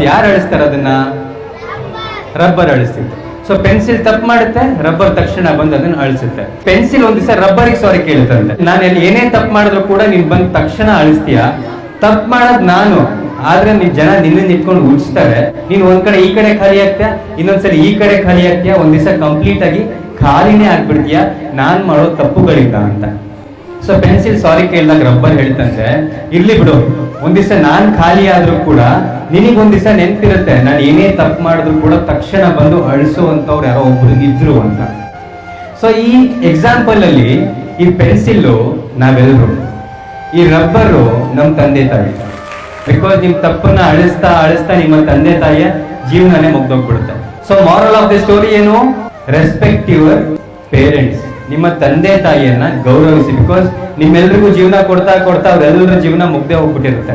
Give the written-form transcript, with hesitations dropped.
ಯಾರು ಅಳಿಸ್ತಾರ ಅದನ್ನ? Rubber ಅಳಿಸ್ತಿತ್ತು. So pencil ತಪ್ಪು ಮಾಡುತ್ತೆ, ರಬ್ಬರ್ ತಕ್ಷಣ ಬಂದು ಅದನ್ನ ಅಳಿಸುತ್ತೆ. ಪೆನ್ಸಿಲ್ ಒಂದ್ ದಿವಸ ರಬ್ಬರಿಗೆ ಸಾರಿ ಕೇಳ್ತಂತೆ, ನಾನು ಎಲ್ಲಿ ಏನೇ ತಪ್ಪು ಮಾಡಿದ್ರು ಕೂಡ ನೀನ್ ಬಂದ್ ತಕ್ಷಣ ಅಳಿಸ್ತೀಯ, ತಪ್ಪು ಮಾಡೋದ್ ನಾನು, ಆದ್ರೆ ನೀನ್ ಜನ ನಿನ್ನ ಇಟ್ಕೊಂಡು ಉಜ್ತಾರೆ, ನೀನ್ ಒಂದ್ ಕಡೆ ಈ ಕಡೆ ಖಾಲಿ ಆಗ್ತೀಯ, ಇನ್ನೊಂದ್ಸರಿ ಈ ಕಡೆ ಖಾಲಿ ಆಗ್ತೀಯ, ಒಂದ್ ದಿವಸ ಕಂಪ್ಲೀಟ್ ಆಗಿ ಖಾಲಿನೇ ಆಗ್ಬಿಡ್ತೀಯ ನಾನ್ ಮಾಡೋ ತಪ್ಪುಗಳಿಂದ ಅಂತ. ಸೊ ಪೆನ್ಸಿಲ್ ಸಾರಿ ಕೇಳಿದಾಗ ರಬ್ಬರ್ ಹೇಳ್ತಂತೆ, ಇರ್ಲಿ ಬಿಡು, ಒಂದ್ ದಿವಸ ನಾನ್ ಖಾಲಿ ಆದ್ರೂ ಕೂಡ ನಿನಗೊಂದ್ ದಿವಸ ನೆನ್ಪಿರುತ್ತೆ, ನಾನು ಏನೇ ತಪ್ಪು ಮಾಡಿದ್ರು ಕೂಡ ತಕ್ಷಣ ಬಂದು ಅಳಿಸುವಂತವ್ರು ಯಾರೋ ಒಬ್ರು ಇದ್ರು ಅಂತ. ಸೊ ಈ ಎಕ್ಸಾಂಪಲ್ ಅಲ್ಲಿ ಈ ಪೆನ್ಸಿಲ್ಲು ನಾವೆಲ್ಲರೂ, ಈ ರಬ್ಬರು ನಮ್ ತಂದೆ ತಾಯಿ. ಬಿಕಾಸ್ ನಿಮ್ ತಪ್ಪನ್ನ ಅಳಿಸ್ತಾ ಅಳಿಸ್ತಾ ನಿಮ್ಮ ತಂದೆ ತಾಯಿಯ ಜೀವನನೇ ಮುಗ್ದೋಗ್ಬಿಡುತ್ತೆ. So moral of the story ಏನು? Respect your parents. ನಿಮ್ಮ ತಂದೆ ತಾಯಿಯನ್ನ ಗೌರವಿಸಿ. ಬಿಕಾಸ್ ನಿಮ್ಮೆಲ್ರಿಗೂ ಜೀವನ ಕೊಡ್ತಾ ಕೊಡ್ತಾ ಅವರೆಲ್ಲರ ಜೀವನ ಮುಗ್ದೇ ಹೋಗ್ಬಿಟ್ಟಿರುತ್ತೆ.